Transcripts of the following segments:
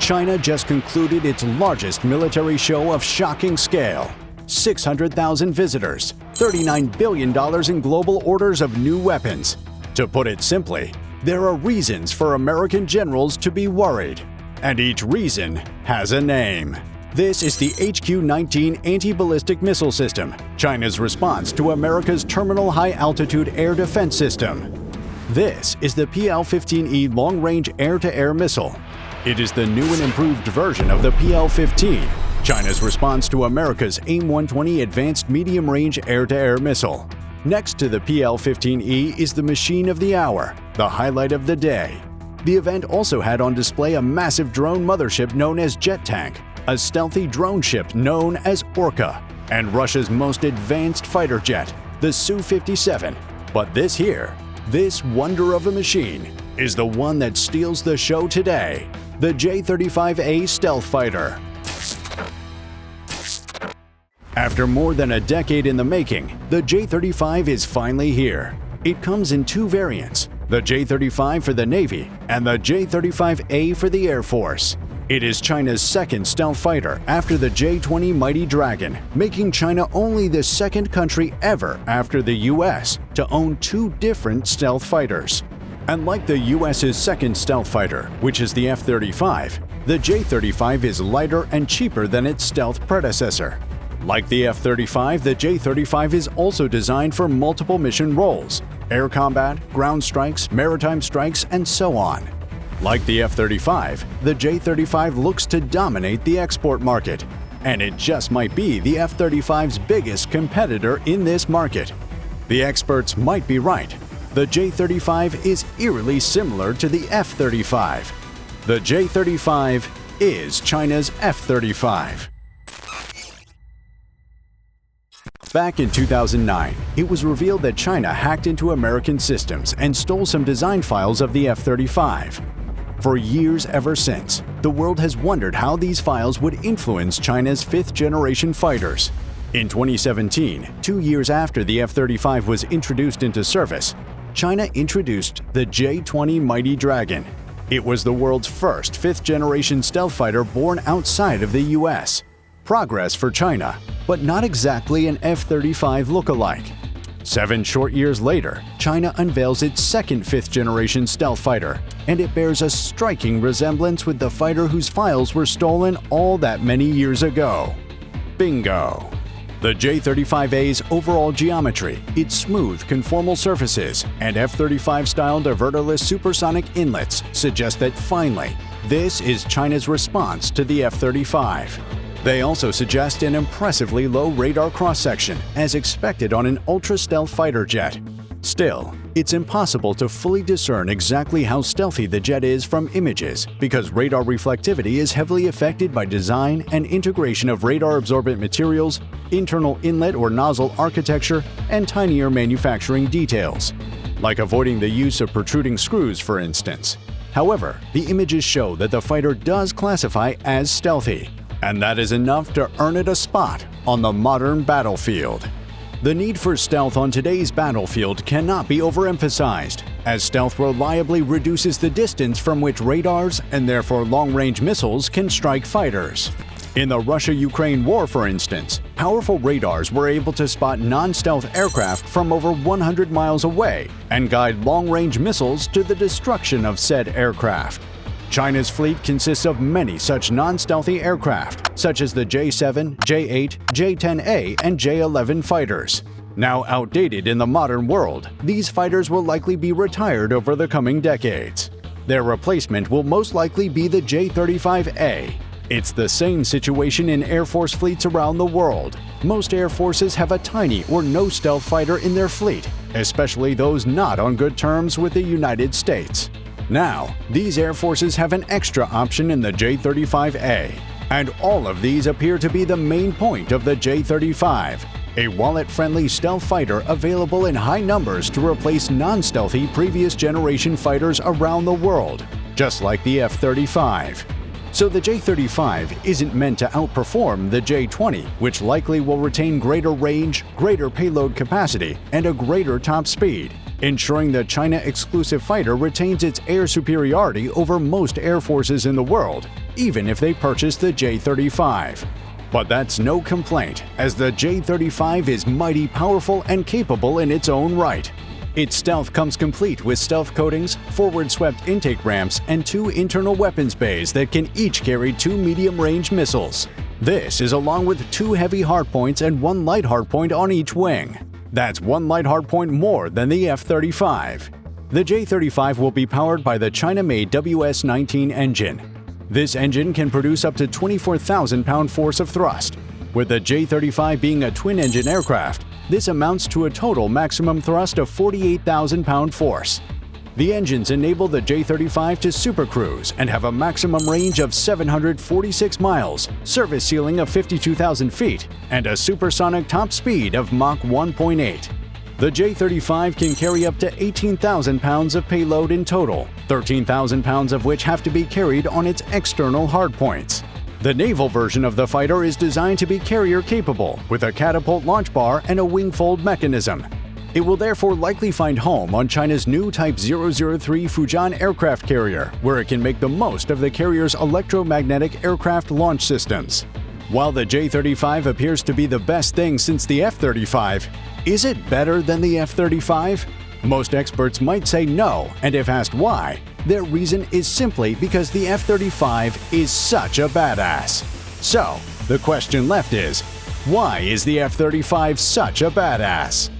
China just concluded its largest military show of shocking scale. 600,000 visitors, $39 billion in global orders of new weapons. To put it simply, there are reasons for American generals to be worried. And each reason has a name. This is the HQ-19 anti-ballistic missile system, China's response to America's terminal high-altitude air defense system. This is the PL-15E long-range air-to-air missile. It is the new and improved version of the PL-15, China's response to America's AIM-120 advanced medium-range air-to-air missile. Next to the PL-15E is the machine of the hour, the highlight of the day. The event also had on display a massive drone mothership known as Jet Tank, a stealthy drone ship known as Orca, and Russia's most advanced fighter jet, the Su-57. But this wonder of a machine, is the one that steals the show today, the J-35A stealth fighter. After more than a decade in the making, the J-35 is finally here. It comes in two variants, the J-35 for the Navy and the J-35A for the Air Force. It is China's second stealth fighter after the J-20 Mighty Dragon, making China only the second country ever after the US to own two different stealth fighters. And like the US's second stealth fighter, which is the F-35, the J-35 is lighter and cheaper than its stealth predecessor. Like the F-35, the J-35 is also designed for multiple mission roles: air combat, ground strikes, maritime strikes, and so on. Like the F-35, the J-35 looks to dominate the export market, and it just might be the F-35's biggest competitor in this market. The experts might be right. The J-35 is eerily similar to the F-35. The J-35 is China's F-35. Back in 2009, it was revealed that China hacked into American systems and stole some design files of the F-35. For years ever since, the world has wondered how these files would influence China's fifth-generation fighters. In 2017, 2 years after the F-35 was introduced into service, China introduced the J-20 Mighty Dragon. It was the world's first fifth-generation stealth fighter born outside of the US. Progress for China, but not exactly an F-35 look-alike. 7 short years later, China unveils its second fifth-generation stealth fighter, and it bears a striking resemblance with the fighter whose files were stolen all that many years ago. Bingo! The J-35A's overall geometry, its smooth, conformal surfaces, and F-35-style diverterless supersonic inlets suggest that finally, this is China's response to the F-35. They also suggest an impressively low radar cross-section, as expected on an ultra-stealth fighter jet. Still, it's impossible to fully discern exactly how stealthy the jet is from images because radar reflectivity is heavily affected by design and integration of radar-absorbent materials, internal inlet or nozzle architecture, and tinier manufacturing details, like avoiding the use of protruding screws, for instance. However, the images show that the fighter does classify as stealthy, and that is enough to earn it a spot on the modern battlefield. The need for stealth on today's battlefield cannot be overemphasized, as stealth reliably reduces the distance from which radars and therefore long-range missiles can strike fighters. In the Russia-Ukraine war, for instance, powerful radars were able to spot non-stealth aircraft from over 100 miles away and guide long-range missiles to the destruction of said aircraft. China's fleet consists of many such non-stealthy aircraft, such as the J-7, J-8, J-10A, and J-11 fighters. Now outdated in the modern world, these fighters will likely be retired over the coming decades. Their replacement will most likely be the J-35A. It's the same situation in Air Force fleets around the world. Most Air Forces have a tiny or no stealth fighter in their fleet, especially those not on good terms with the United States. Now, these Air Forces have an extra option in the J-35A, and all of these appear to be the main point of the J-35, a wallet-friendly stealth fighter available in high numbers to replace non-stealthy previous-generation fighters around the world, just like the F-35. So the J-35 isn't meant to outperform the J-20, which likely will retain greater range, greater payload capacity, and a greater top speed. ensuring the China-exclusive fighter retains its air superiority over most air forces in the world, even if they purchase the J-35. But that's no complaint, as the J-35 is mighty powerful and capable in its own right. Its stealth comes complete with stealth coatings, forward-swept intake ramps, and 2 internal weapons bays that can each carry 2 medium-range missiles. This is along with 2 heavy hardpoints and 1 light hardpoint on each wing. That's 1 light hardpoint more than the F-35. The J-35 will be powered by the China-made WS-19 engine. This engine can produce up to 24,000 pound force of thrust. With the J-35 being a twin-engine aircraft, this amounts to a total maximum thrust of 48,000 pound force. The engines enable the J-35 to supercruise and have a maximum range of 746 miles, service ceiling of 52,000 feet, and a supersonic top speed of Mach 1.8. The J-35 can carry up to 18,000 pounds of payload in total, 13,000 pounds of which have to be carried on its external hardpoints. The naval version of the fighter is designed to be carrier-capable, with a catapult launch bar and a wing-fold mechanism. It will therefore likely find home on China's new Type 003 Fujian aircraft carrier, where it can make the most of the carrier's electromagnetic aircraft launch systems. While the J-35 appears to be the best thing since the F-35, is it better than the F-35? Most experts might say no, and if asked why, their reason is simply because the F-35 is such a badass. So, the question left is, why is the F-35 such a badass?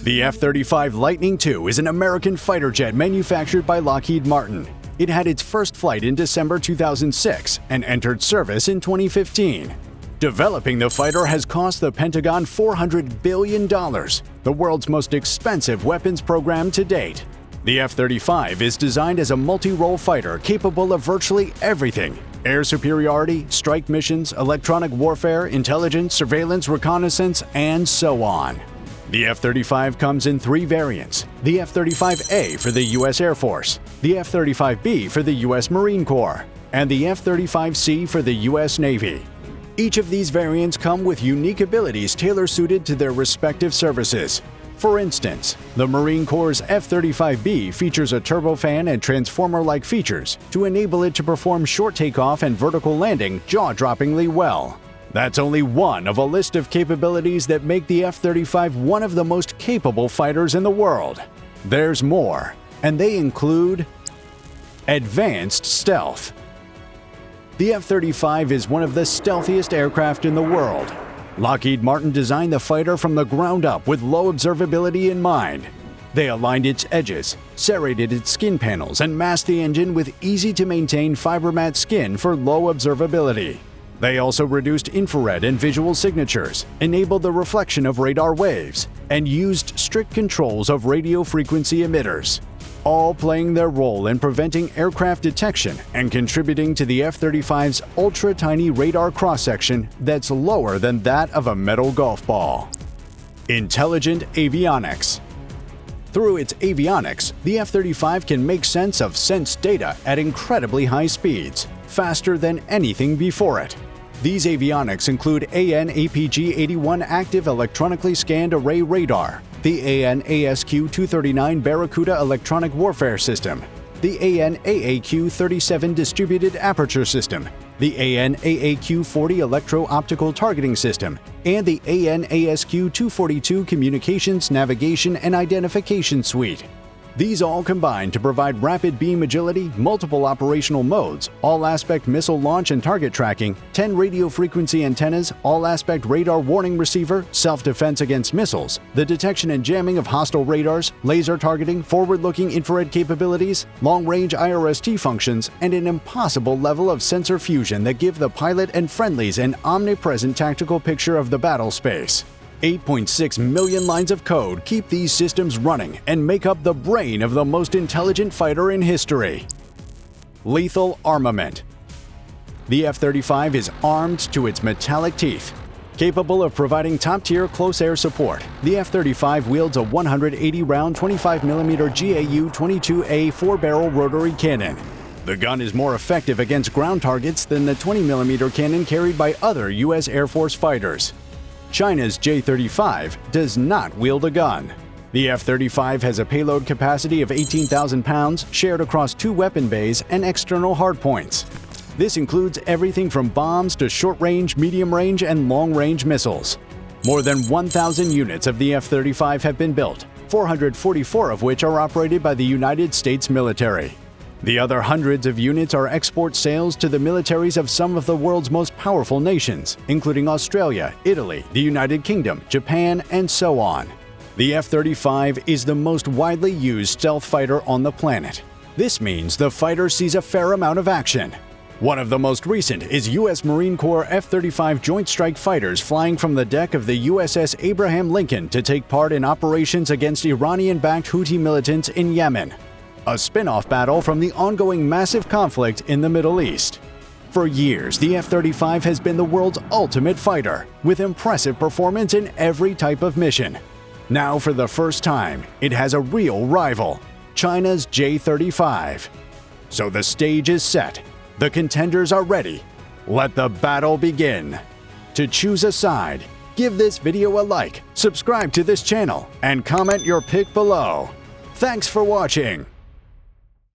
The F-35 Lightning II is an American fighter jet manufactured by Lockheed Martin. It had its first flight in December 2006 and entered service in 2015. Developing the fighter has cost the Pentagon $400 billion, the world's most expensive weapons program to date. The F-35 is designed as a multi-role fighter capable of virtually everything: air superiority, strike missions, electronic warfare, intelligence, surveillance, reconnaissance, and so on. The F-35 comes in 3 variants: the F-35A for the U.S. Air Force, the F-35B for the U.S. Marine Corps, and the F-35C for the U.S. Navy. Each of these variants come with unique abilities tailor-suited to their respective services. For instance, the Marine Corps' F-35B features a turbofan and transformer-like features to enable it to perform short takeoff and vertical landing jaw-droppingly well. That's only one of a list of capabilities that make the F-35 one of the most capable fighters in the world. There's more, and they include advanced stealth. The F-35 is one of the stealthiest aircraft in the world. Lockheed Martin designed the fighter from the ground up with low observability in mind. They aligned its edges, serrated its skin panels, and masked the engine with easy-to-maintain fibermat skin for low observability. They also reduced infrared and visual signatures, enabled the reflection of radar waves, and used strict controls of radio frequency emitters, all playing their role in preventing aircraft detection and contributing to the F-35's ultra-tiny radar cross-section that's lower than that of a metal golf ball. Intelligent avionics. Through its avionics, the F-35 can make sense of sensed data at incredibly high speeds, faster than anything before it. These avionics include AN/APG-81 Active Electronically Scanned Array Radar, the AN/ASQ-239 Barracuda Electronic Warfare System, the AN/AAQ-37 Distributed Aperture System, the AN/AAQ-40 Electro-Optical Targeting System, and the AN/ASQ-242 Communications, Navigation, and Identification Suite. These all combine to provide rapid beam agility, multiple operational modes, all-aspect missile launch and target tracking, 10 radio frequency antennas, all-aspect radar warning receiver, self-defense against missiles, the detection and jamming of hostile radars, laser targeting, forward-looking infrared capabilities, long-range IRST functions, and an impossible level of sensor fusion that give the pilot and friendlies an omnipresent tactical picture of the battle space. 8.6 million lines of code keep these systems running and make up the brain of the most intelligent fighter in history. Lethal armament. The F-35 is armed to its metallic teeth. Capable of providing top-tier close air support, the F-35 wields a 180-round 25mm GAU-22A 4-barrel rotary cannon. The gun is more effective against ground targets than the 20mm cannon carried by other U.S. Air Force fighters. China's J-35 does not wield a gun. The F-35 has a payload capacity of 18,000 pounds shared across 2 weapon bays and external hardpoints. This includes everything from bombs to short-range, medium-range, and long-range missiles. More than 1,000 units of the F-35 have been built, 444 of which are operated by the United States military. The other hundreds of units are export sales to the militaries of some of the world's most powerful nations, including Australia, Italy, the United Kingdom, Japan, and so on. The F-35 is the most widely used stealth fighter on the planet. This means the fighter sees a fair amount of action. One of the most recent is U.S. Marine Corps F-35 Joint Strike Fighters flying from the deck of the USS Abraham Lincoln to take part in operations against Iranian-backed Houthi militants in Yemen, a spin-off battle from the ongoing massive conflict in the Middle East. For years, the F-35 has been the world's ultimate fighter, with impressive performance in every type of mission. Now, for the first time, it has a real rival, China's J-35. So the stage is set. The contenders are ready. Let the battle begin. To choose a side, give this video a like, subscribe to this channel, and comment your pick below. Thanks for watching.